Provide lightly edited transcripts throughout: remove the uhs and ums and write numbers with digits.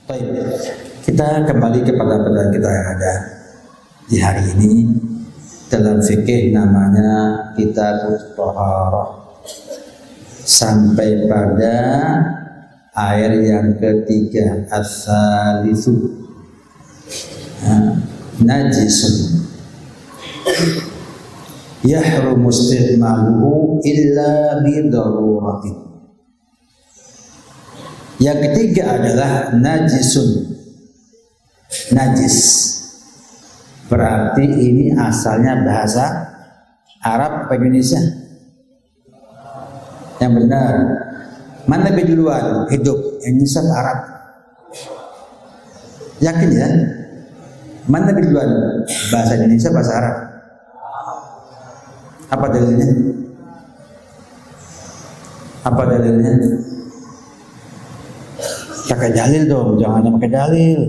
Baik, kita kembali kepada pelajaran kita yang ada di hari ini. Dalam fikih namanya Kitabut Thaharah, sampai pada ayat yang ketiga, as-salisu najisun yahrumu isti'maluhu illa bidaruratin. Yang ketiga adalah najisun, najis. Berarti ini asalnya bahasa Arab atau Indonesia? Yang benar, mana lebih duluan hidup, Indonesia atau Arab? Yakin ya? Mana lebih duluan, bahasa Indonesia, bahasa Arab? Apa dalilnya? Apa dalilnya? Pakai dalil dong, jangan pakai dalil.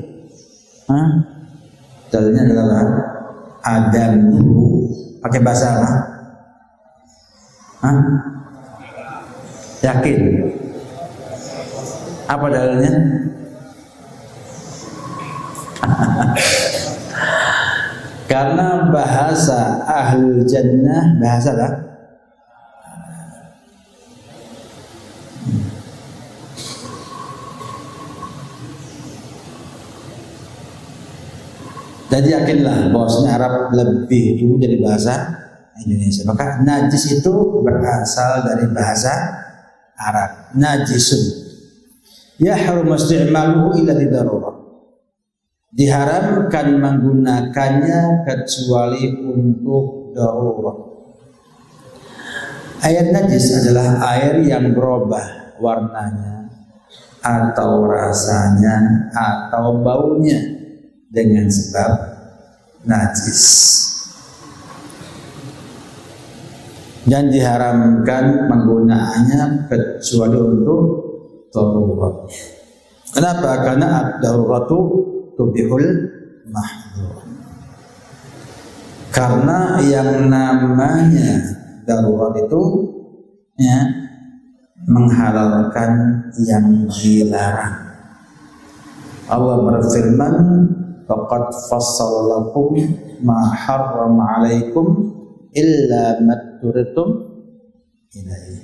Dalilnya adalah Adam dulu pakai bahasa apa? Yakin? Apa dalilnya? Karena bahasa ahlul jannah bahasa lah. Jadi yakinlah bahwasanya Arab lebih dulu dari bahasa Indonesia. Maka najis itu berasal dari bahasa Arab. Najisun yahrum isti'maluhu illa lidarurah. Diharamkan menggunakannya kecuali untuk darurah. Air najis adalah air yang berubah warnanya atau rasanya atau baunya dengan sebab najis, dan diharamkan menggunakannya kecuali untuk darurat. Kenapa? Karena ad-daruratu tubihul mahdhur. Karena yang namanya darurat itu ya, menghalalkan yang dilarang. Allah berfirman, faqad fassalakum ma harrama alaikum illa matturtum ilaihi.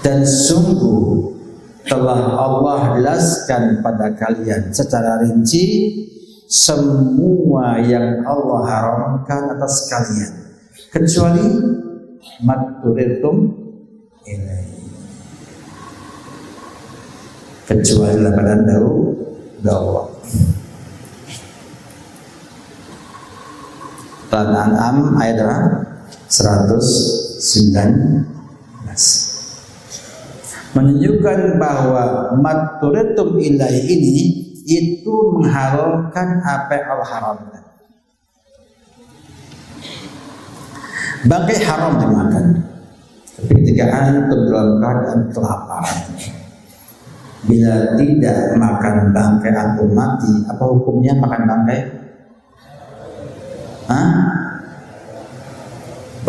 Dan sungguh telah Allah jelaskan pada kalian secara rinci semua yang Allah haramkan atas kalian kecuali matturtum ilaihi, kecuali lapadan darurat. Al-An'am ayat 119 menunjukkan bahwa maturitum ilahi ini itu menghalalkan apa yang Allah haramkan. Bangkai haram dimakan, tapi ketika antum dalam keadaan kelaparan, bila tidak makan bangkai antum mati, apa hukumnya makan bangkai?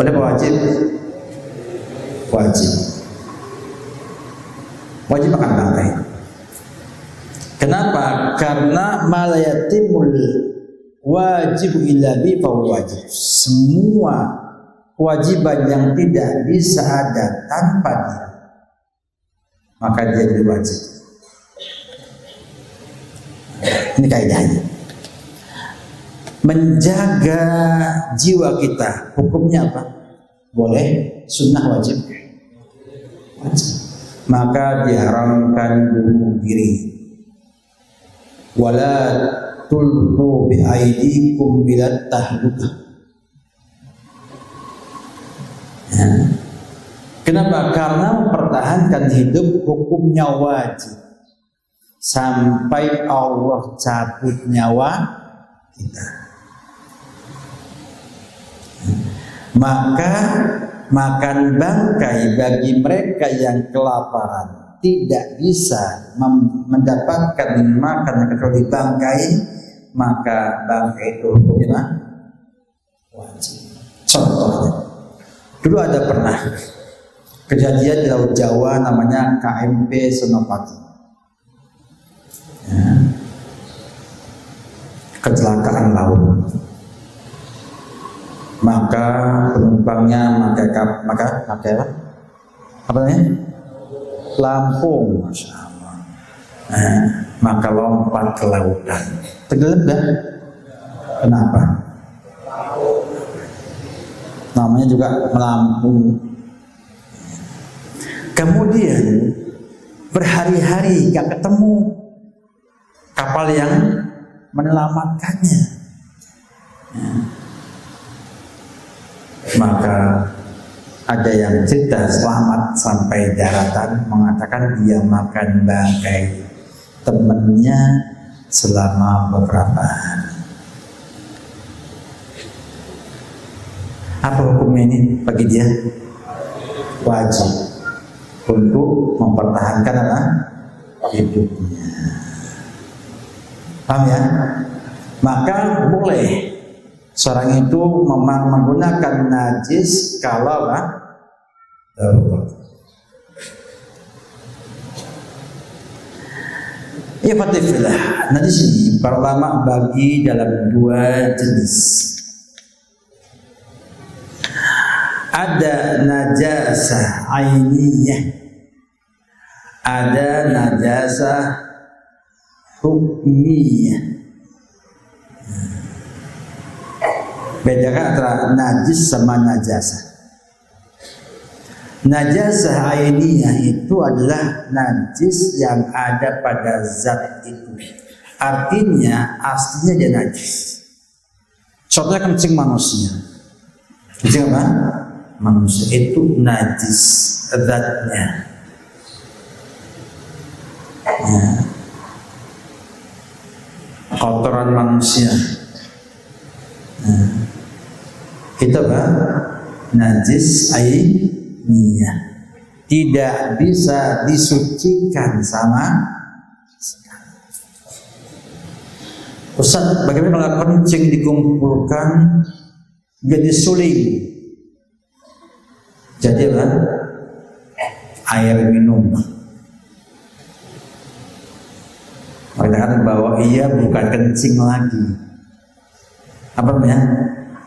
Boleh apa wajib? Wajib. Wajib makan bangkai. Kenapa? Karena malayatimul wajib illa bi wajib. Semua kewajiban yang tidak bisa ada tanpa dia, maka dia jadi wajib. Ini kaidahnya. Menjaga jiwa kita, hukumnya apa? Boleh, sunnah wajib. Wajib. Maka diharamkan bunuh diri. Wala tulqu bi aidikum bila tahlukah. Kenapa? Karena mempertahankan hidup hukumnya wajib sampai Allah cabut nyawa kita. Maka makan bangkai bagi mereka yang kelaparan tidak bisa mendapatkan makan kecuali bangkai, maka bangkai itu hukumnya wajib. Contohnya, dulu ada pernah kejadian di Laut Jawa namanya KMP Senopati. ya, kecelakaan laut, maka penumpangnya pakai apa namanya? Lampung, Masya Allah. Maka lompat ke lautan. Tenggelam kan? Kenapa? Namanya juga melampung. Kemudian berhari-hari gak ketemu kapal yang menyelamatkannya. Maka ada yang cerita selamat sampai daratan, mengatakan dia makan bangkai temannya selama beberapa hari. Apa hukumnya ini bagi dia? Wajib untuk mempertahankan apa? Hidupnya. Paham ya? Maka boleh seorang itu menggunakan najis kalau apa? Darurat. Ya fatifillah. Najis ini para ulama bagi dalam dua jenis. Ada najasah ainiyah, ada najasah hukmiyah. Bedakan antara najis sama najasah. Najasah ainiyah itu adalah najis yang ada pada zat itu. Artinya aslinya dia najis. Contohnya kencing manusia. Kencing apa? Manusia itu najis zatnya. Ya. Kotoran manusia. Itu apa? Najis ainiyah. Tidak bisa disucikan sama sekali. Ustaz, bagaimana kalau kencing dikumpulkan jadi suling? Jadi apa? Air minum. Mengatakan bahwa ia bukan kencing lagi. Apa namanya?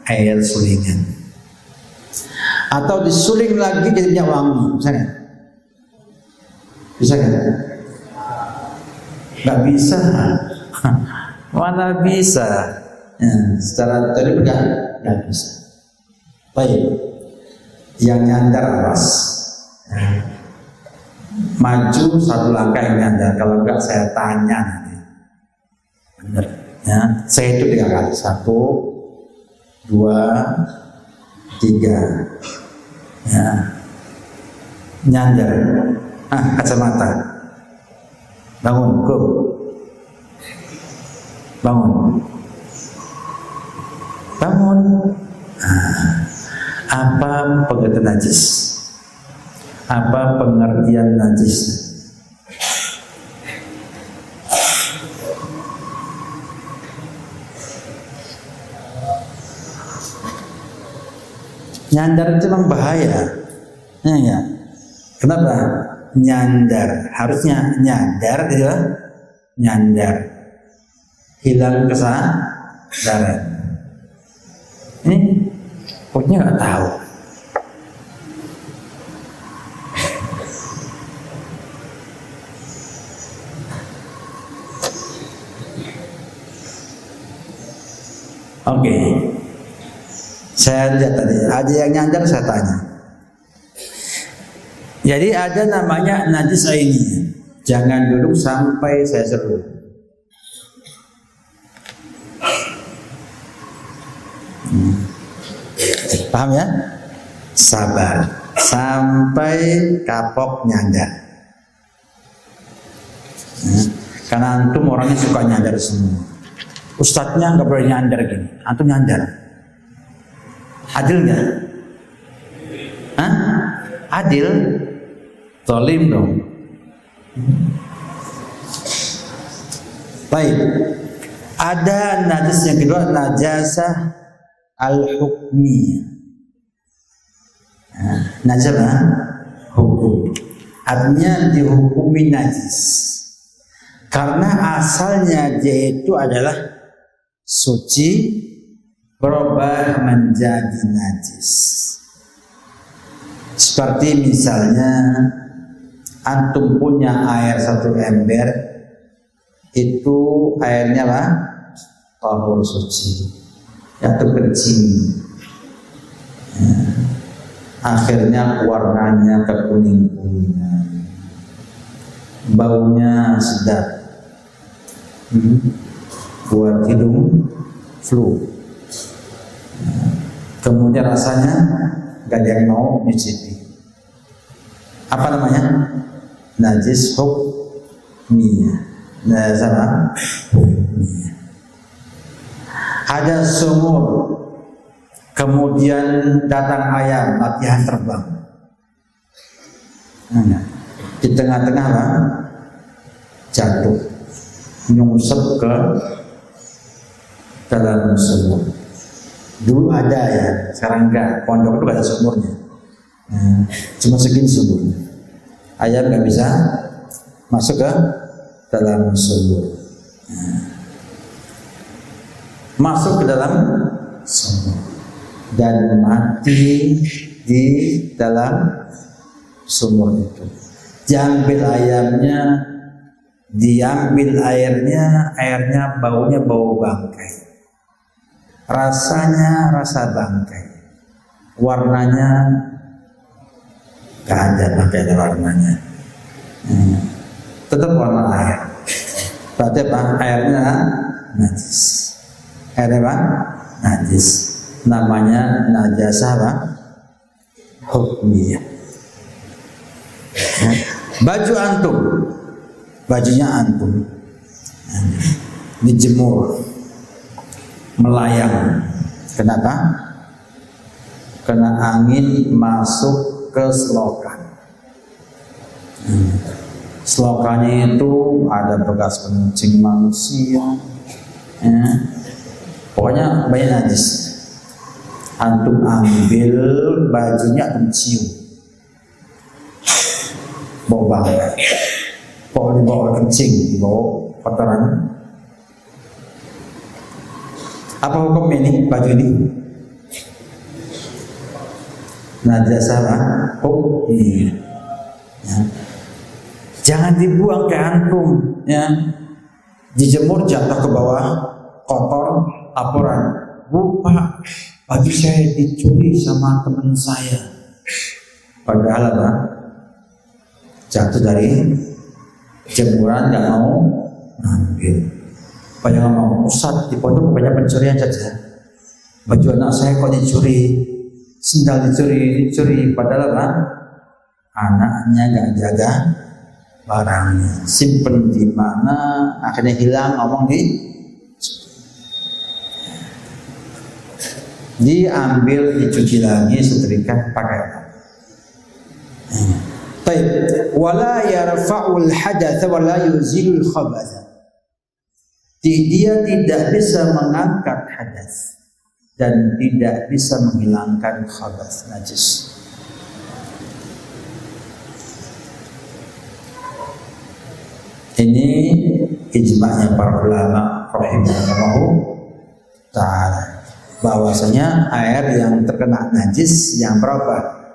Air sulingan. Atau disuling lagi jadi minyak wangi, misalnya. Bisa kan? Nggak bisa. Mana bisa? Ya, secara teori nggak bisa. Baik. Yang nyandar awas. Maju satu langkah yang nyandar. Kalau enggak saya tanya nanti. Benar. Ya, saya itu 3 kali. 1, 2, 3. Ya. Nyandar. Kacamata. Bangun, go. Bangun. Bangun. Apa pengertian najis? Apa pengertian najis? Nyandar itu memang bahaya. Ya. Kenapa? Nyandar. Harusnya nyadar, gitu. Nyandar. Hilang kesadaran. Ini pokoknya nggak tahu. Oke. Saya lihat tadi ada yang nyandar, saya tanya. Jadi ada namanya najis ainiyah. Jangan duduk sampai saya seru. Paham ya? Sabar sampai kapok nyandar. Karena antum orangnya suka nyandar semua. Ustadznya nggak boleh nyandar gini. Antum nyandar. Adil nggak? Hah? Adil? Zalim dong. Baik. Ada najis yang kedua, najasah al-hukmiyah. Najis hukum. Artinya dihukumi najis. Karena asalnya dia itu adalah suci, berubah menjadi najis. Seperti misalnya antum punya air 1 ember, itu airnya apa? Tahur suci, atau kencing. Akhirnya warnanya kekuning-kuningan, baunya sedap, buat hidung flu. Kemudian rasanya gak ada yang mau nyicipi. Apa namanya? Najis hukmiyah. Najis apa? Hukmiyah. Ada sumur, kemudian datang ayam latihan terbang. Di tengah-tengah apa? Jatuh, nyungsep ke dalam sumur. Dulu ada ya, sekarang enggak. Pondok itu gak ada sumurnya, cuma segini sumurnya. Ayam nggak bisa masuk ke dalam sumur. Masuk ke dalam sumur dan mati di dalam sumur itu. Diambil ayamnya, diambil airnya baunya bau bangkai. Rasanya rasa bangkai. Warnanya gak ada warnanya. Tetap warna air. Berarti apa? Airnya najis. Airnya apa? Najis. Namanya najasa apa? Hukmiyah. Baju antum, bajunya antum dijemur, melayang. Kenapa? Kena angin masuk ke selokan. Selokannya itu ada bekas kencing manusia, pokoknya banyak najis. Antum ambil bajunya, antum cium, bau banget. Pokoknya dibawa kencing, dibawa kotoran. Apa hukum ini baju ini? Najasa hukmiyah. Ya. Jangan dibuang ke antum, ya. Dijemur jatuh ke bawah, kotor, laporan. Bu, Pak, baju saya dicuri sama teman saya. Padahal apa? Jatuh dari jemuran, nggak mau ambil. Banyak ngomong, Ustaz, di pondok banyak pencurian saja. Baju anak saya kok dicuri, sendal dicuri. Padahal apa? Anaknya nggak jaga barangnya, simpen di mana, akhirnya hilang, ngomong diambil, dicuci lagi, setrika, pakai. Baik, wala yarfa'ul hadatsa wala yuzilul khabatha. Dia tidak bisa mengangkat hadas dan tidak bisa menghilangkan khabath, najis. Ini ijma'nya para ulama rahimahullah ta'ala, bahwasanya air yang terkena najis yang berapa?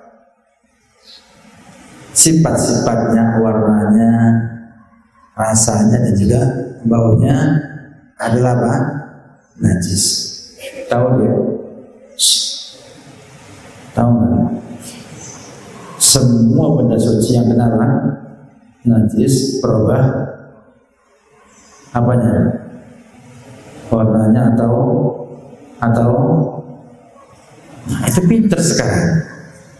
Sifat-sifatnya, warnanya, rasanya dan juga baunya adalah apa? Najis. Tahu dia? Tahu nggak? Semua benda suci yang kena najis berubah apanya? Warnanya atau nah, itu pinter sekarang.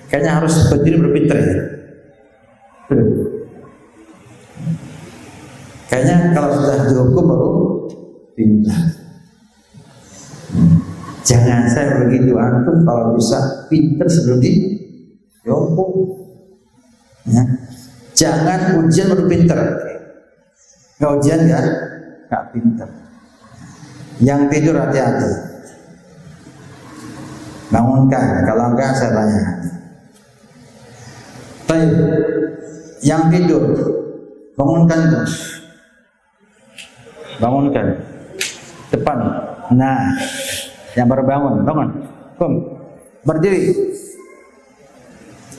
Kayaknya harus berdiri berpinter ya. Kayaknya kalau sudah dihukum baru pintar. Jangan saya begitu, antum kalau bisa pintar sebelum dihukum. Ya. Jangan ujian baru pintar. Nggak ujian ya, nggak pintar. Yang tidur hati-hati. Bangunkan, kalau enggak saya tanya. Baik, yang tidur bangunkan tuh. bangunkan. Depan. Nah, yang baru bangun. Kum. Berdiri.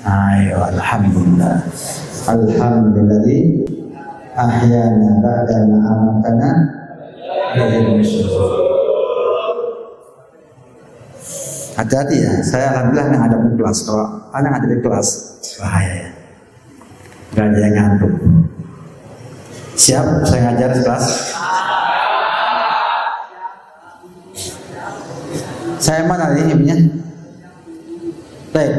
Ayo, alhamdulillah. Alhamdulillah. Ahyana ba'da ma amatana. Hati-hati ya, saya alhamdulillah nggak ada di kelas. Kalau anak ada di kelas, bahaya ya. Gak ada yang ngantuk. Siap, saya ngajar di kelas. Saya mana nih ibunya? Baik.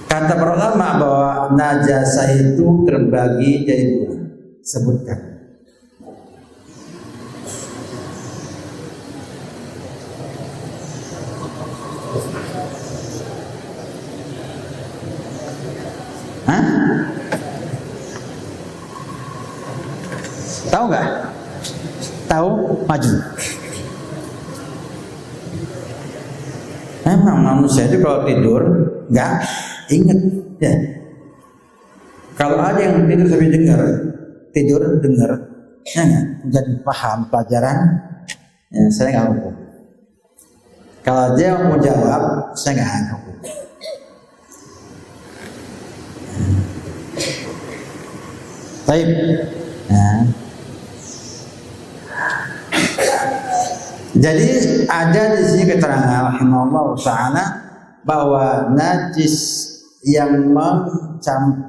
Kata para ulama bahwa najasah itu terbagi jadi dua. Sebutkan. Hah? Tahu nggak? Tahu? Maju. Memang manusia itu kalau tidur nggak inget ya. Kalau ada yang tidur sampai tidur dengar, ya nggak? Dan paham pelajaran, ya, saya nggak hukum. Kalau dia mau jawab, saya nggak hukum. Baik. Nah. Jadi ada di sini keterangan rahimahullah ta'ala bahwa najis yang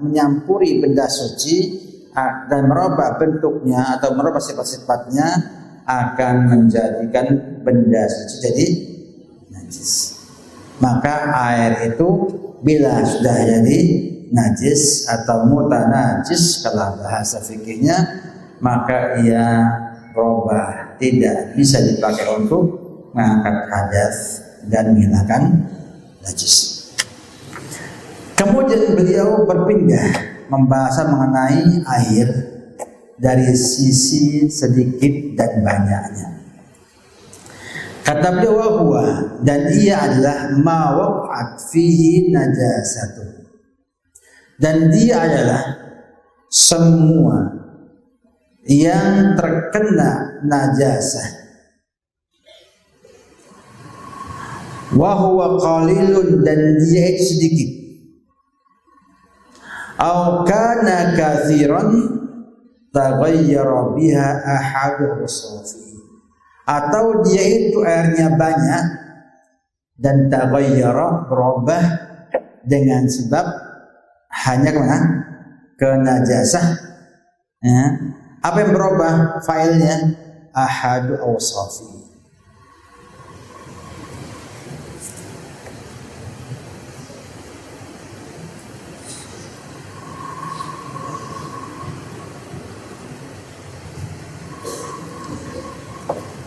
menyampuri benda suci dan merubah bentuknya atau merubah sifat-sifatnya akan menjadikan benda suci jadi najis. Maka air itu bila sudah jadi najis atau mutanajis kalau bahasa fikihnya, maka ia berubah, tidak bisa dipakai untuk mengangkat hadas dan menghilangkan najis. Kemudian beliau berpindah membahas mengenai air dari sisi sedikit dan banyaknya. Kata beliau huwa, dan ia adalah ma waqa'at fihi najasatu. Dan dia adalah semua yang terkena najasah. Wa huwa qalilun, dan dia itu sedikit. Au kana katsiran taghayyara biha ahadu usufi. Atau dia itu airnya banyak dan taghayyara berubah dengan sebab hanya kemana? Ke najasah. Ya. Apa yang berubah failnya? Ahadu awsafi.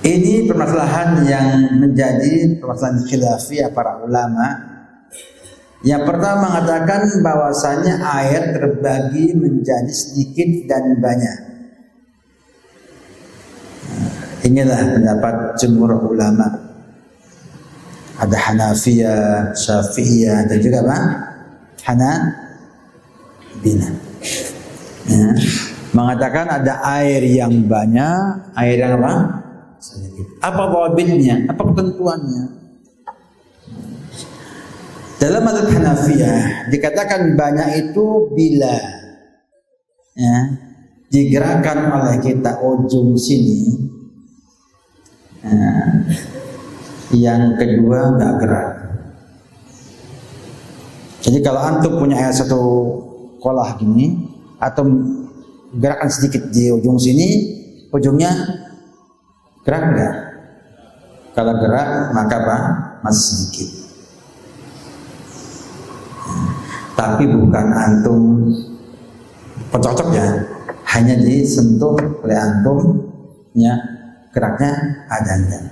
Ini permasalahan yang menjadi permasalahan khilafiyah para ulama. Yang pertama mengatakan bahwasanya air terbagi menjadi sedikit dan banyak. Inilah pendapat jumhur ulama. Ada Hanafiyah, Syafi'iyah, dan juga apa? Hanabilah. Ya. Mengatakan ada air yang banyak, air yang apa? Sedikit. Apa dhabitnya? Apa ketentuannya? Dalam mazhab Hanafiyah dikatakan banyak itu bila ya, digerakkan oleh kita ujung sini, yang kedua nggak gerak. Jadi kalau antum punya air satu kolah gini, atau gerakan sedikit di ujung sini, ujungnya gerak nggak? Kalau gerak maka apa? Masih sedikit. Tapi bukan antum pencocok ya, hanya disentuh oleh antum, ya geraknya ada enggak.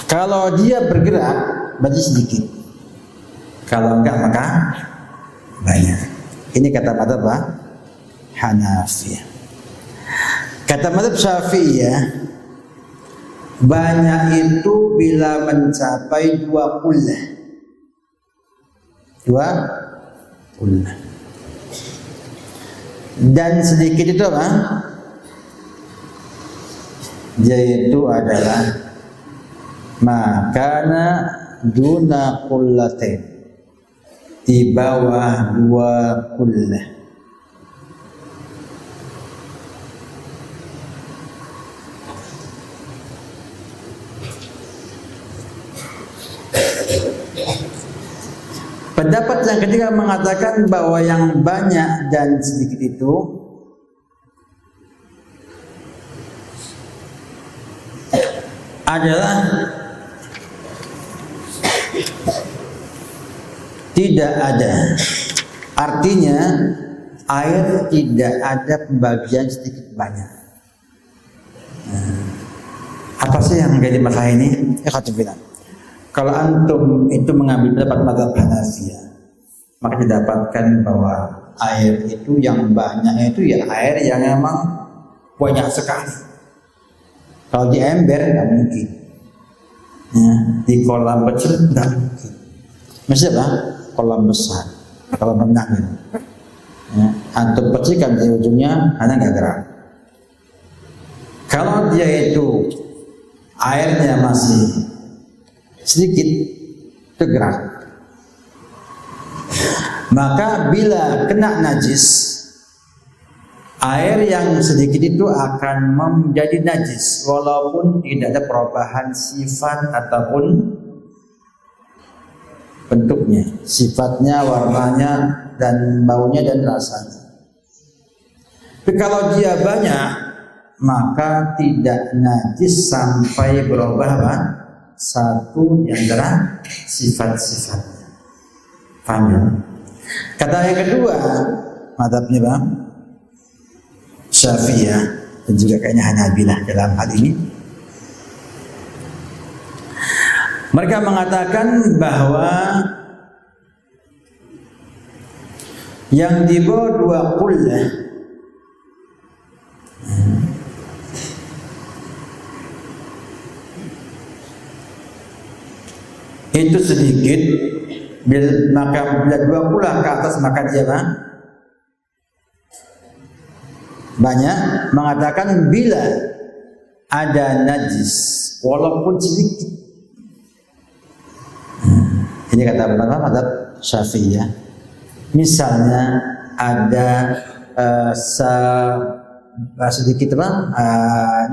Kalau dia bergerak berarti sedikit, kalau enggak maka banyak. Ini kata mazhab Hanafiyah. Kata mazhab Syafi'iyah, banyak itu bila mencapai 2 kullah. 2 kullah. Dan sedikit itu apa? dia itu adalah makana duna kullatain, di bawah 2 kullah. Pendapat yang ketiga mengatakan bahwa yang banyak dan sedikit itu adalah tidak ada. Artinya air tidak ada pembagian sedikit banyak. Apa sih yang menjadi masalah ini? Kalau antum itu mengambil pendapat mazhab Hanafiyah, maka didapatkan bahwa air itu yang banyak itu ya air yang memang banyak sekali. Kalau di ember nggak mungkin, ya, di kolam kecil nggak mungkin. Mesti apa? Kolam besar, kolam renang. Ya, antum percikan di ujungnya hanya nggak gerak. Kalau dia itu airnya masih sedikit tergerak, maka bila kena najis, air yang sedikit itu akan menjadi najis walaupun tidak ada perubahan sifat ataupun bentuknya, sifatnya, warnanya, dan baunya dan rasanya. Tapi kalau dia banyak, maka tidak najis sampai berubah apa? Satu di antara sifat-sifatnya. Paham ya? Kata yang kedua, mazhabnya Bang Syafi'iyah dan juga kayaknya Hanabilah dalam hal ini. Mereka mengatakan bahwa yang di bawah 2 kullah itu sedikit, maka bila 2 kullah ke atas maka dia banyak. Mengatakan bila ada najis walaupun sedikit, ini kata mazhab Syafi'iyah, misalnya ada sedikit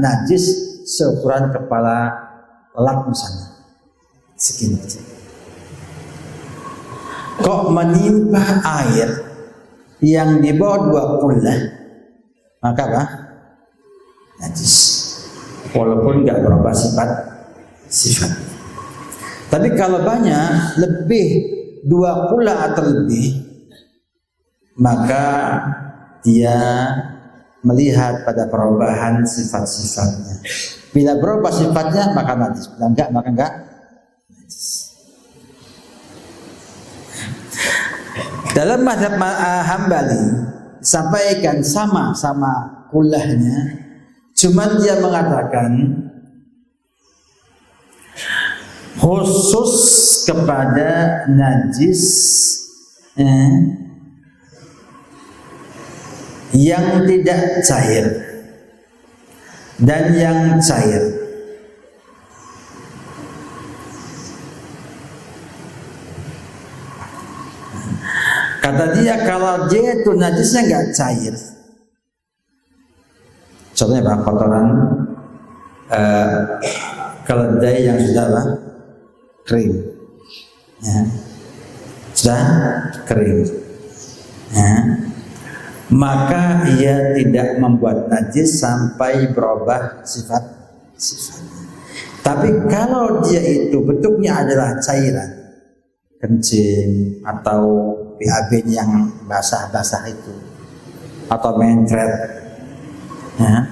najis seukuran kepala lak misalnya, segini kecil, kok menimpa air yang di bawah 2 kullah, maka apa? Najis walaupun nggak berubah sifat. Tapi kalau banyak, lebih 2 kullah atau lebih, maka dia melihat pada perubahan sifat-sifatnya. Bila berubah sifatnya maka najis, bila enggak maka enggak najis. Dalam mazhab Hambali sampaikan sama kullahnya, cuman dia mengatakan khusus kepada najis yang tidak cair dan yang cair. Kata dia kalau dia itu najisnya nggak cair, contohnya apa? Kotoran keledai yang sudah kering, ya, sudah kering, ya, maka ia tidak membuat najis sampai berubah sifat-sifatnya. Tapi kalau dia itu bentuknya adalah cairan, kencing atau BAB yang basah-basah itu, atau mencret, ya,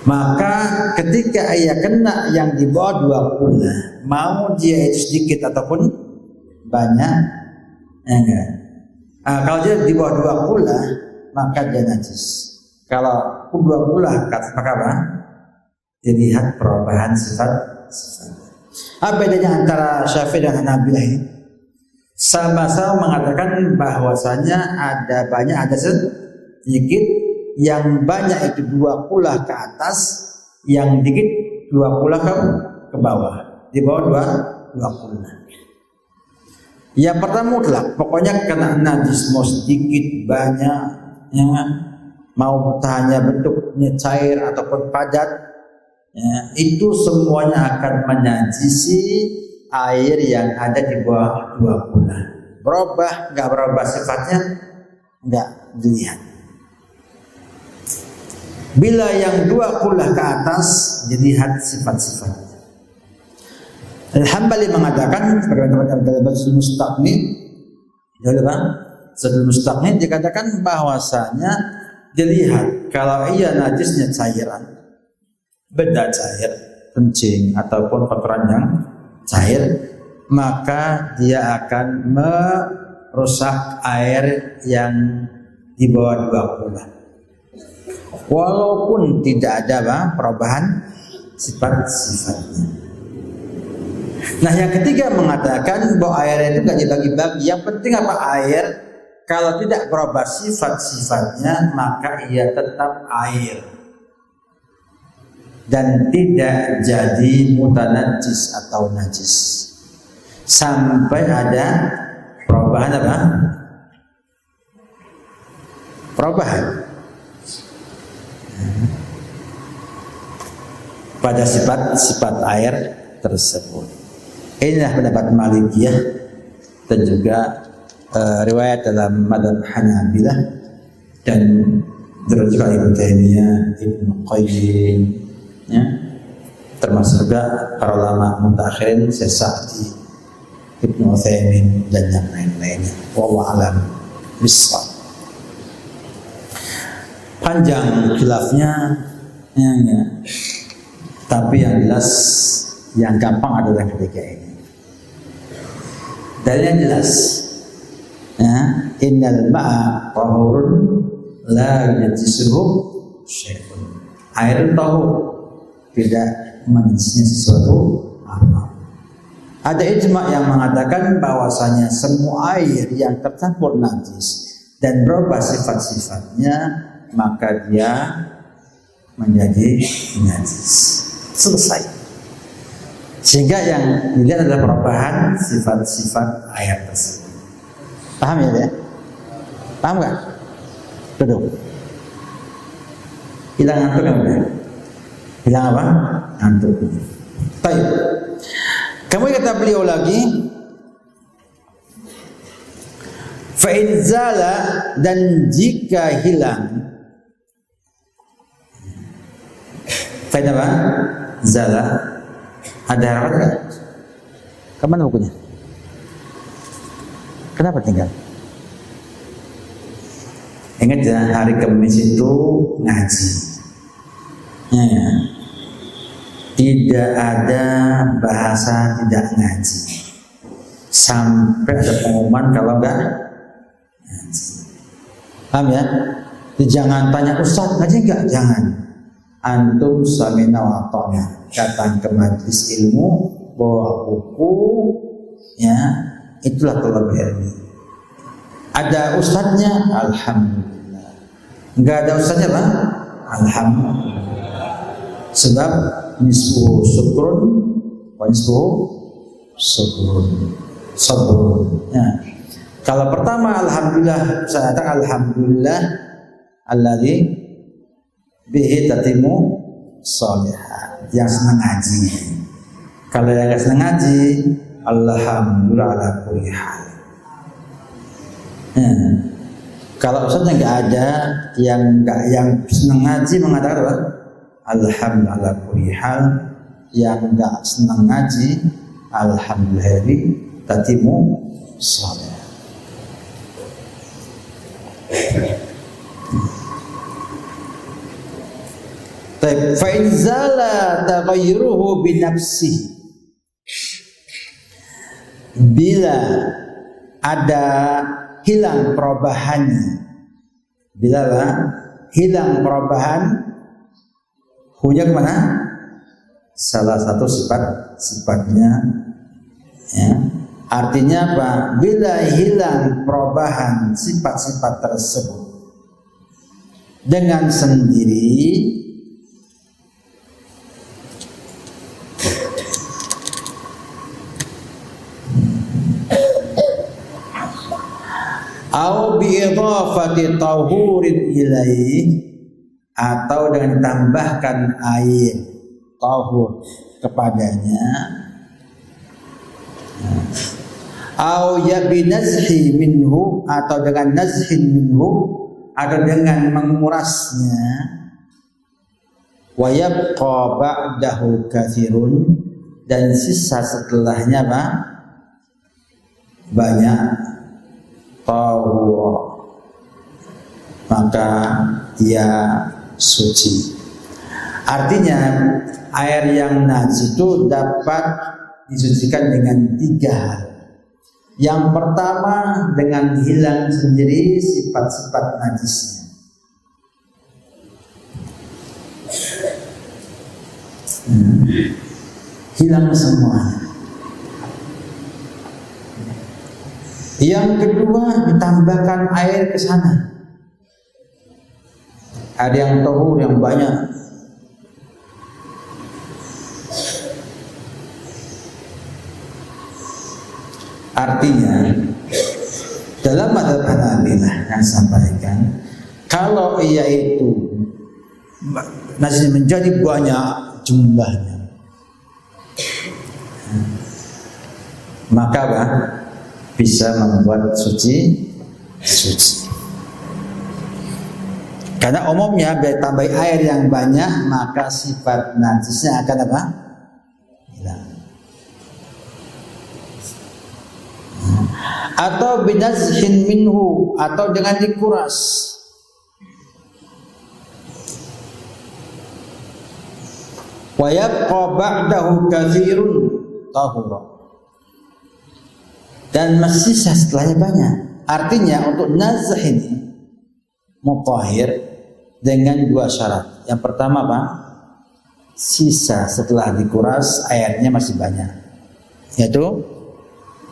maka ketika ia kena yang di bawah 2 kullah, mau dia itu sedikit ataupun banyak, enggak. Kalau dia di bawah 2 kullah, maka dia najis. Kalau 2 kullah maka apa? Dilihat perubahan sifat. Apa bedanya antara Syafi'i dan Hanabilah ini? Sama-sama mengatakan bahwasanya ada banyak, ada sedikit. Yang banyak itu 2 kullah ke atas yang dikit 20 ke bawah, di bawah 20. Yang pertama mutlak, pokoknya kena najis mau sedikit banyak, ya, mau hanya bentuknya cair ataupun padat, ya, itu semuanya akan menajisi air yang ada di bawah 20. Berubah, nggak berubah sifatnya, nggak dilihat. Bila yang 20 ke atas, dilihat sifat-sifatnya. Al-Hambali mengatakan sebagaimana dalam Zadul Mustaqni, Zadul Mustaqni dikatakan bahwasanya dilihat kalau ia najisnya cairan, benda cair, kencing ataupun kotoran yang cair, maka dia akan merusak air yang di bawah 20. Walaupun tidak ada perubahan sifat-sifatnya. Nah, yang ketiga mengatakan bahwa air itu nggak dibagi-bagi. Yang penting apa? Air kalau tidak berubah sifat-sifatnya, maka ia tetap air dan tidak jadi mutanajis atau najis sampai ada perubahan apa? Perubahan pada sifat-sifat air tersebut. Inilah pendapat Malikiyah dan juga riwayat dalam madzhab Hanabilah dan juga Ibnu Taimiyah, Ibnu Qayyim, ya, termasuk juga para ulama mutakhirin, Syekh Sa'di, Ibnu Utsaimin dan yang lain-lainnya. Wallahu a'lam bishawab. Panjang khilafnya, ya. Tapi yang jelas, yang gampang adalah ketiga ini. Dalilnya jelas, ya, innal ma'a tahurun la yajisuhu syai'un. Air tahur, tidak menajisnya sesuatu apa. Ada ijma' yang mengatakan bahwasanya semua air yang tercampur najis dan berubah sifat-sifatnya, maka dia menjadi najis. Selesai. Sehingga yang dilihat adalah perubahan sifat-sifat air tersebut. Paham ya? Paham nggak? Duduk. Hilang ngantuk kan? Hilang apa? Ngantuk. Baik. Kemudian kata beliau lagi, fa'inzala, dan jika hilang, fa'in apa? Zala. Ada harapan enggak? Kemana bukunya? Kenapa tinggal? Ingat ya, hari Kamis itu ngaji. Ya. Tidak ada bahasa tidak ngaji. Sampai ada pengumuman kalau enggak ngaji. Paham ya? Jangan tanya Ustaz ngaji enggak? Jangan. Antum samina wa ta'na. Datang ke majelis ilmu, bawa buku, ya, itulah kelebihannya. Ada ustadznya, alhamdulillah. Enggak ada ustadznya, Pak? Alhamdulillah. Sebab nisbuhu syukrun wa nisbuhu sabrun. Ya. Kalau pertama alhamdulillah, saya katakan alhamdulillah alladzi bihi tatimu sholihah. Yang senang ngaji. Kalau yang nggak senang ngaji, alhamdulillah ala kulli hal. Kalau ustaznya nggak ada, yang senang ngaji mengatakan apa? Alhamdulillah ala kulli hal. Yang nggak senang ngaji, alhamdulillah tatimu shalah. Fa in zala taghayyuruhu bi nafsihi, bila ada hilang perubahannya, bila hilang perubahan, hunya kemana? Salah satu sifatnya, ya. Artinya apa? Bila hilang perubahan sifat-sifat tersebut dengan sendiri, Au bi idhafati tahurin ilaih, atau dengan tambahkan air tahur kepadanya. Au ya bi nazhi minhu, atau dengan nazhin minhu, atau dengan mengurasnya. Wa yabqa ba'dahu katsirun, dan sisa setelahnya banyak tahur, maka dia suci. Artinya air yang najis itu dapat disucikan dengan 3 hal. Yang pertama, dengan hilang sendiri sifat-sifat najisnya. Hilang semuanya. Yang kedua, ditambahkan air ke sana. Ada yang tahur yang banyak. Artinya, dalam mazhab Hanabilah yang sampaikan, kalau ia itu najis menjadi banyak jumlahnya, maka bisa membuat suci. Karena umumnya bila tambah air yang banyak, maka sifat najisnya akan hilang. Atau binazhin minhu, atau dengan dikuras. Wa yabqa ba'dahu katsirun tahura, dan masih sisa setelahnya banyak. Artinya untuk nazh ini mutahhir dengan 2 syarat. Yang pertama sisa setelah dikuras airnya masih banyak, yaitu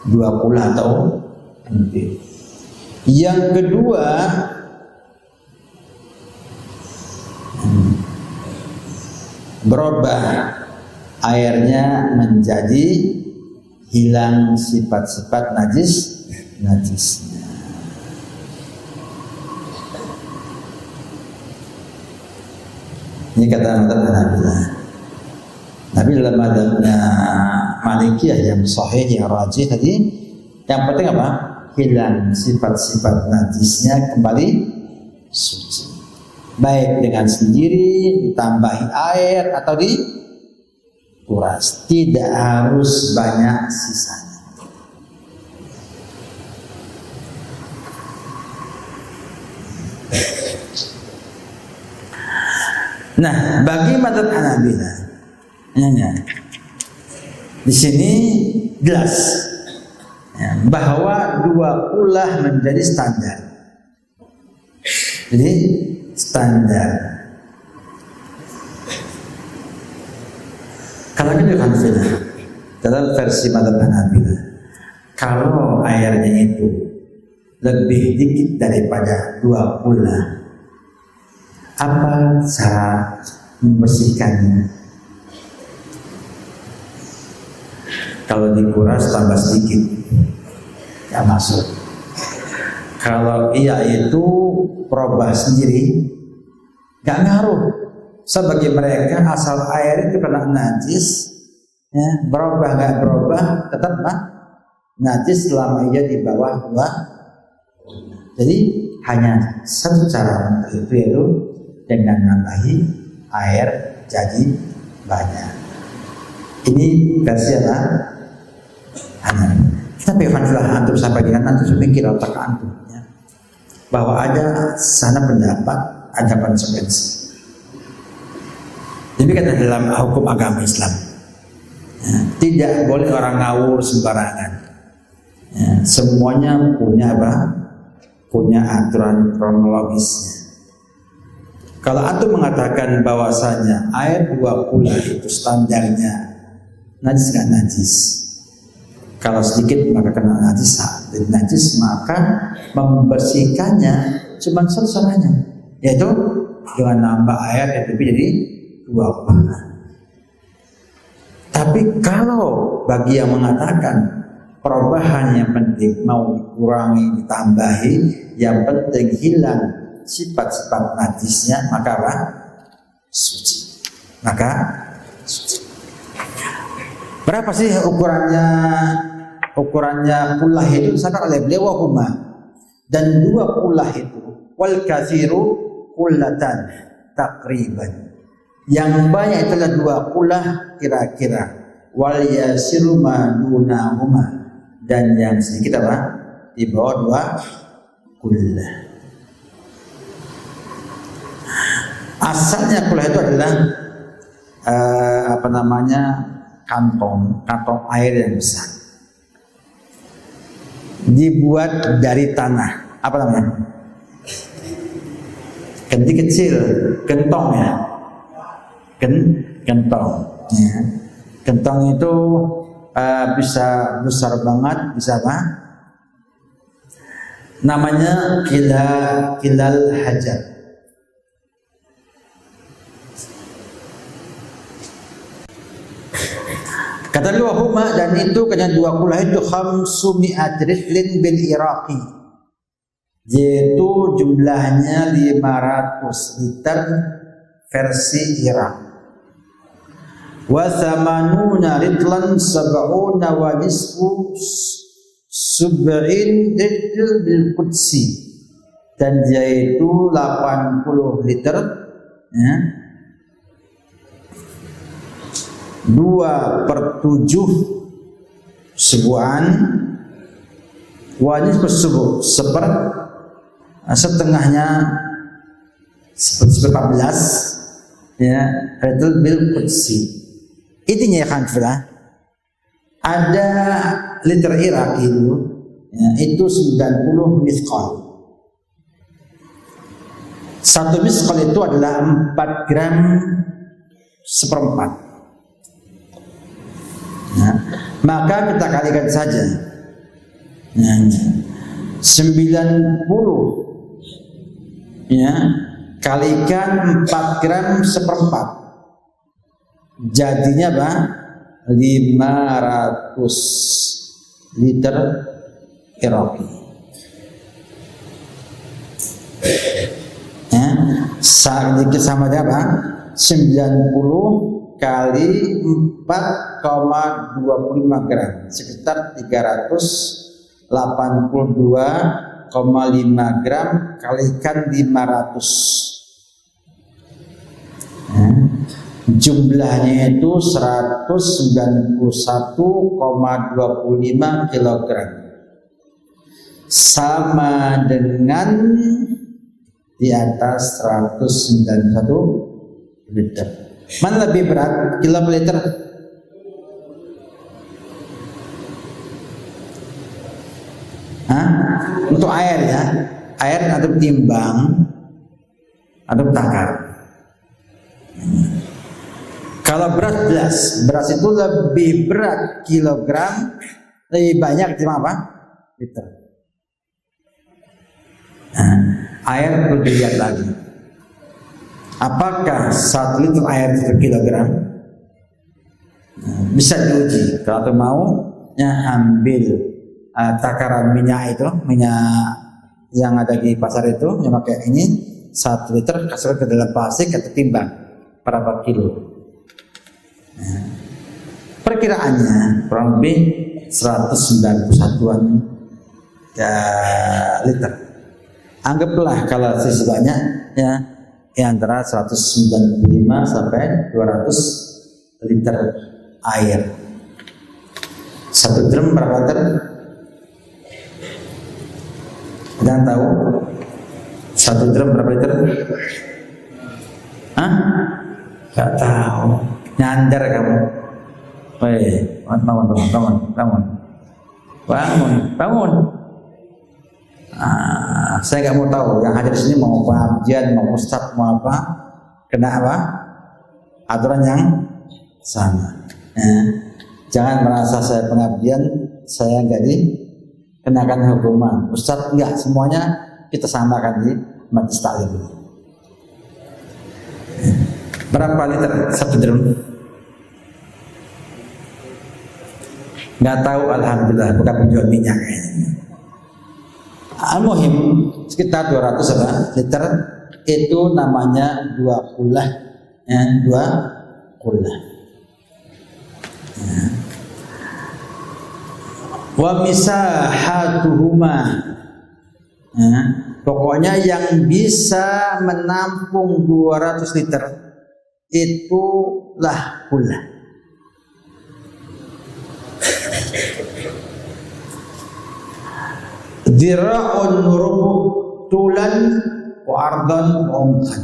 20 atau lebih. Yang kedua, berubah airnya menjadi hilang sifat-sifat najisnya. Ini kata Hanabilah. Tapi dalam mazhabnya Malikiyah yang sahih, yang rajih tadi, yang penting hilang sifat-sifat najisnya, kembali suci. Baik dengan sendiri, ditambahi air, atau dikuras. Tidak harus banyak sisanya. Nah, bagi mazhab Hanabilah, di sini jelas bahwa 20 menjadi standar. Jadi standar. Kalau kita Hanafilah, dalam versi mazhab Hanabilah, kalau airnya itu lebih dikit daripada 20, apa cara membersihkannya? Kalau dikuras tambah sedikit, gak masuk. Kalau ia itu berubah sendiri, gak ngaruh. Sebagai mereka asal air itu kena najis, berubah gak berubah tetap najis selama ia di bawah 2. Jadi hanya satu cara itu, yaitu dengan nambahi air jadi banyak. Ini versi Tapi Hanafilah antum sampai dengan antum pikir otak antum bahwa ada sana pendapat, ada konsekuensi. Jadi kata dalam hukum agama Islam, tidak boleh orang ngawur sembarangan. Semuanya punya aturan kronologisnya. Kalau antum mengatakan bahwasanya air 20 itu standarnya najis gak najis, kalau sedikit maka kena najis, maka membersihkannya cuma satu caranya, yaitu dengan nambah air yang lebih jadi 20. Tapi kalau bagi yang mengatakan perubahan yang penting, mau dikurangi, ditambahi, yang penting hilang sifat-sifat najisnya, maka apa? Suci. Maka suci. Berapa sih ukurannya? Ukurannya kullah itu disebutkan oleh beliau wahuma, dan dua kullah itu wal kathiru kullatan takriban. Yang banyak itu adalah dua kullah kira-kira, wal yasiru madunahuma, dan yang sedikit apa? Di bawah dua kullah. Asalnya kullah itu adalah kantong air yang besar, dibuat dari tanah. Apa namanya? Ganti kecil, gentong ya. Gentong. Ya. Gentong itu bisa besar banget, bisa apa? Namanya kilal hajar. Kata luahuma, dan itu kena dua kullah itu khamsumi'at rihlin bil Iraqi, yaitu jumlahnya 500 liter versi Irak. Wa thamanuna ritlan sab'una wa nisfu sub'in ritl bil Qudsi, dan yaitu 80 liter ya, 2/7 sebuahan, wanis bersubuh setengahnya 14 ya, itu bil Qudsi. Intinya ya khanfilah, ada liter Irak itu ya, itu 90 misqal. Satu misqal itu adalah 4 gram seperempat. Ya, maka kita kalikan saja ya, 90 ya, kalikan 4 gram seperempat, jadinya apa? 500 liter Iraqi ya, sedikit sama aja apa? 90 kali 4,25 gram, sekitar 382,5 gram, kalikan 500 ya. Jumlahnya itu 191,25 kilogram, sama dengan di atas 191 liter. Mana lebih berat, kilo per liter? Hah? Untuk air ya, air atau timbang atau takar. Kalau beras itu lebih berat kilogram, lebih banyak cuma apa? Liter. Nah, air perlu dilihat lagi. Apakah 1 liter air 1 kilogram? Bisa diuji. Kalau mau, ya ambil takaran minyak itu, minyak yang ada di pasar itu, yang pakai ini 1 liter, kasih ke dalam plastik atau timbang berapa kilo. Nah, perkiraannya kurang lebih 191-an liter. Anggaplah kalau sisi banyak ya, antara 195 sampai 200 liter air. 1 drum berapa liter? Jangan tahu. 1 drum berapa liter? Hah? Gak tahu. Nyandar kamu. Woi, bangun. Saya nggak mau tahu yang hadir di sini mau pengajian, mau ustadz, mau apa, kena apa? Aturan yang sama. Jangan merasa saya pengabdian, saya nggak dikenakan hukuman. Ustadz enggak, semuanya kita samakan di majelis taklim. Berapa liter 1 drum? Nggak tahu, alhamdulillah, bukan penjual minyak kayaknya. Al-muhim sekitar 200 liter itu namanya 2 kullah, ya, 2 kullah. Ya. Wa misahatuhuma, ya, pokoknya yang bisa menampung 200 liter itulah kullah. Dira'un rubuh tulan wa ardan wa umqan,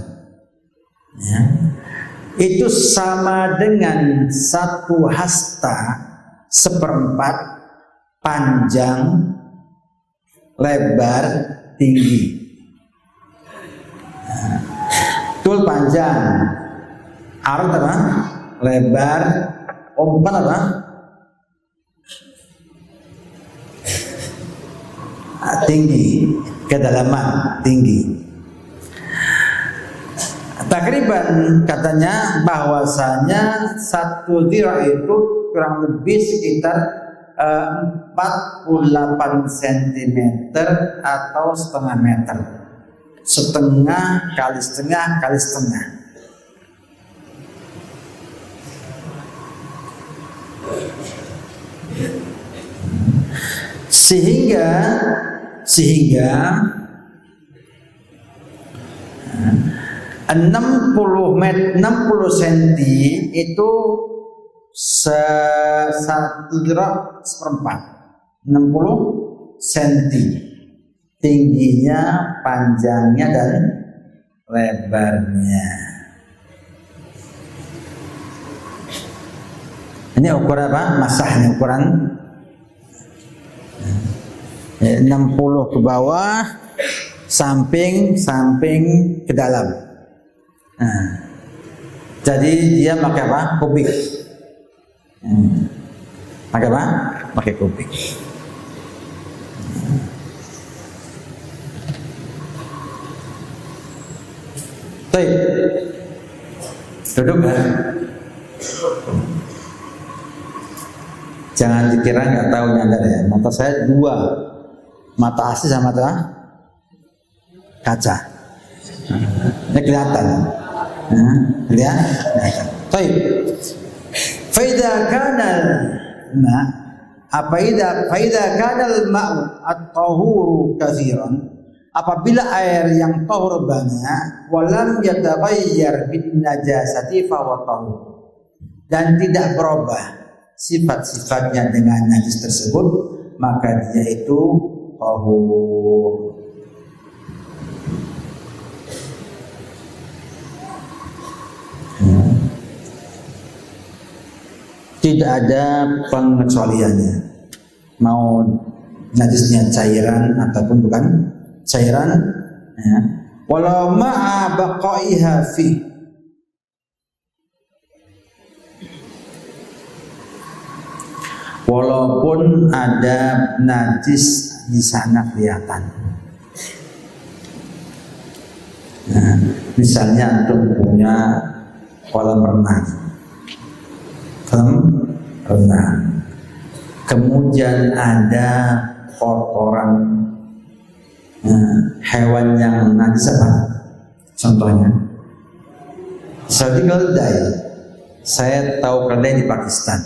ya. Itu sama dengan 1 hasta seperempat panjang, lebar, tinggi. Nah, tul panjang, arad apa? Lebar, umpan apa? Tinggi, kedalaman, tinggi. Takriban katanya bahwasanya 1 dira itu kurang lebih sekitar 48 cm atau setengah meter. Setengah kali setengah kali setengah. Sehingga 60 cm itu 1 dira seperempat, 60 cm tingginya, panjangnya dan lebarnya. Ini ukuran apa? Masahnya ukuran 60 ke bawah, samping ke dalam. Nah, jadi dia pakai apa? Kubik. Pakai apa? Pakai kubik. Baik, duduk ya. Jangan dikira nggak tahu nyadar ya. Mata saya 2, mata asli sama mata kaca. Ini kelihatan. Lihat. Baik. Faida kanal ma faida kanal ma'u at-tahuru katsiran, apabila air yang tahur banyak, walam yataghayyar bin najasati fa wa tahur, dan tidak berubah sifat-sifatnya dengan najis tersebut, maka dia itu tahur. Tidak ada pengecualiannya, mau najisnya cairan ataupun bukan cairan, ya. Walau ma'a baqaiha fi, walaupun ada najis di sana kelihatan. Nah, misalnya antum punya kolam renang, kemudian ada kotoran hewan yang najis apa? Contohnya, seperti keledai. Saya tahu keledai di Pakistan.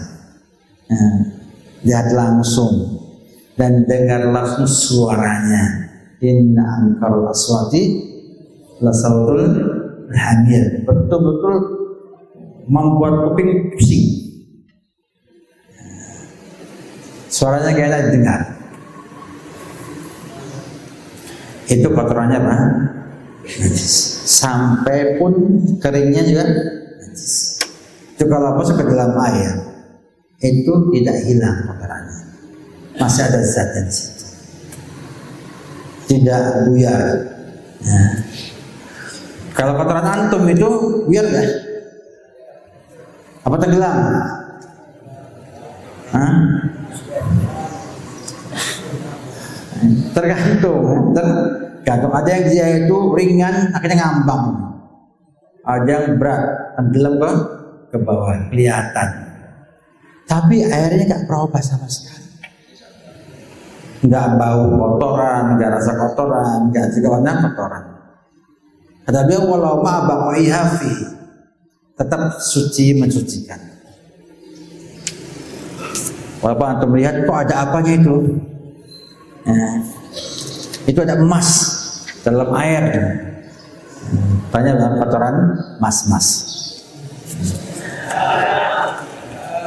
Lihat langsung dan dengar langsung suaranya. Inna angkal aswati lasautul hamil. Betul-betul membuat kuping pusing. Suaranya kayak tadi dengar. Itu kotorannya apa? Najis. Sampai pun keringnya juga najis. Itu kalau masuk ke dalam air, itu tidak hilang kotorannya. Masih ada zatnya di situ. Tidak buyar. Nah. Kalau kotoran antum itu buyar nggak? Apa tenggelam? Tergantung. Ada yang dia itu ringan, akhirnya ngambang. Ada yang berat, tenggelam ke bawah, kelihatan. tapi airnya nggak berubah sama sekali. Nggak bau kotoran, nggak rasa kotoran, nggak juga warna kotoran. Kata beliau, walau ma'baqiha fi, tetap suci mensucikan. Walaupun antum melihat kok ada apanya itu? Itu ada emas dalam air. Tanya kotoran mas-mas.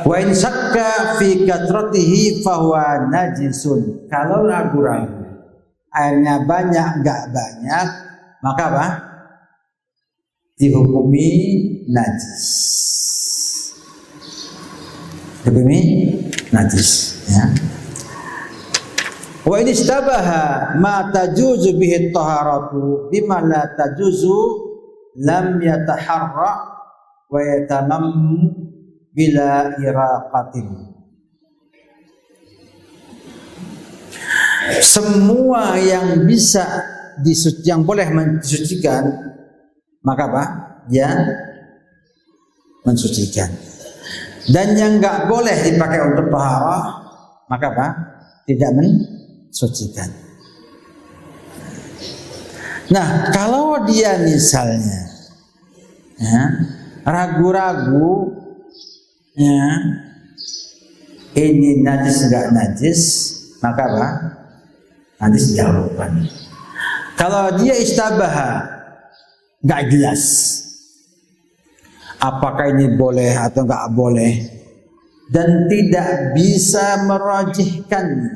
Wa in syakka fi katratihi fahuwa najisun. Kalau ragu-ragu airnya banyak enggak banyak, maka apa? Dihukumi najis. Dihukumi najis, ya. Wa in istabaha ma tajuzu bihi taharatu bima la tajuzu lam yataharra wa yatamam bila iraqatin. Semua yang bisa yang boleh mensucikan, maka apa? Dia mensucikan. Dan yang enggak boleh dipakai untuk taharah, maka apa? Tidak mensucikan. Nah, kalau dia misalnya ragu-ragu, ini najis enggak najis, maka apa? Najis jawaban. Kalau dia istabaha, enggak jelas apakah ini boleh atau enggak boleh, dan tidak bisa merajihkannya,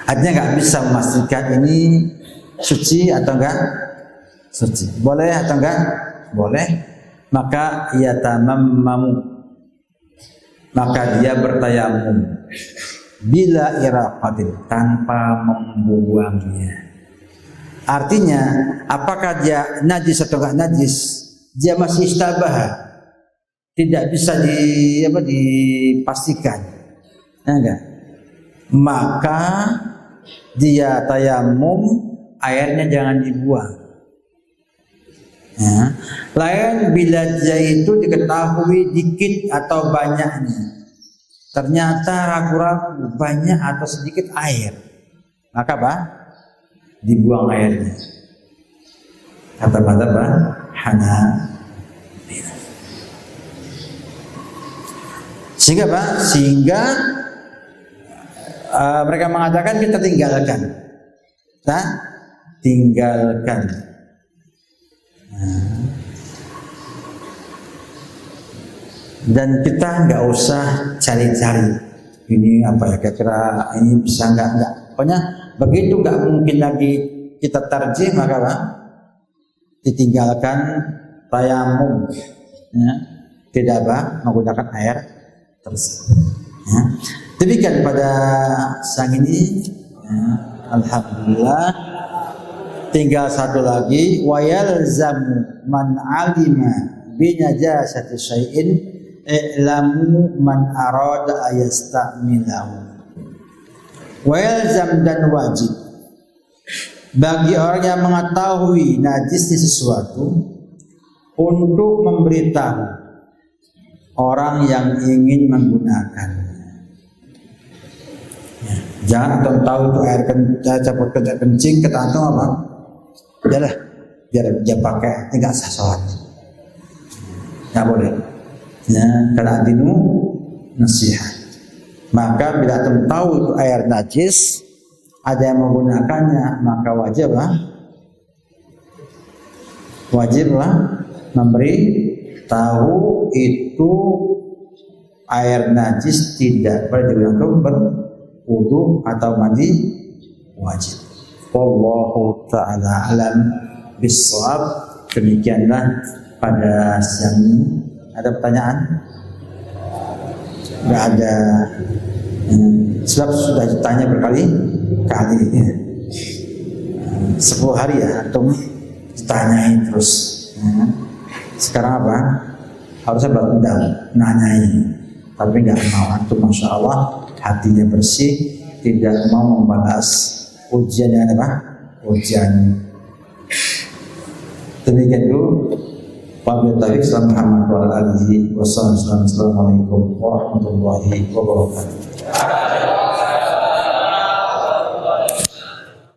artinya enggak bisa memastikan ini suci atau enggak suci, boleh atau enggak boleh, maka ia tamammamu, maka dia bertayamum bila iraqatin, tanpa membuangnya. Artinya apakah dia najis atau enggak najis, dia masih istabah, tidak bisa dipastikan, enggak, maka dia tayamum, airnya jangan dibuang. Ya. Lain bila dia itu diketahui dikit atau banyaknya, ternyata ragu-ragu banyak atau sedikit air, maka apa? Dibuang airnya. Kata apa? Hanafi. Sehingga apa? Sehingga mereka mengatakan kita tinggalkan. Dan kita nggak usah cari-cari ini apa ya, kira-kira ini bisa enggak. Pokoknya begitu nggak mungkin lagi kita tarjih, maka apa? Ditinggalkan tayamum, ya. Tidak apa? Menggunakan air tersebut. Ya. Demikian pada siang ini, ya. Alhamdulillah. Tinggal satu lagi, wa yalzamu man alima bi najasati syai'in i'lamu man arada ayastamilahu. Wa yalzam, dan wajib bagi orang yang mengetahui najisnya sesuatu untuk memberitahu orang yang ingin menggunakannya. Ya. Jangan antum tahu itu air campur kencing, kata antum apa? Udahlah, biar dia pakai, tinggal sah sholat. Nggak boleh. Ya, karena adinu nasihat. Maka bila antum tahu itu air najis, ada yang menggunakannya, maka wajiblah memberi tahu itu air najis, tidak boleh digunakan berwudu atau mandi wajib. Wallahu ta'ala alam bissawab. Demikianlah pada siang ini. Ada pertanyaan? Enggak ada. Sebab sudah ditanya berkali-kali. 10 hari ya antum ditanyain terus. Sekarang apa? Harusnya berendam nanyain, tapi enggak mau. Antum masya Allah hatinya bersih, tidak mau membalas ujian yang apa? Ujian. Demikian dulu. Wabillahi taufiq. Muhammad wa ala alihi wasallam. Assalamualaikum warahmatullahi wabarakatuh.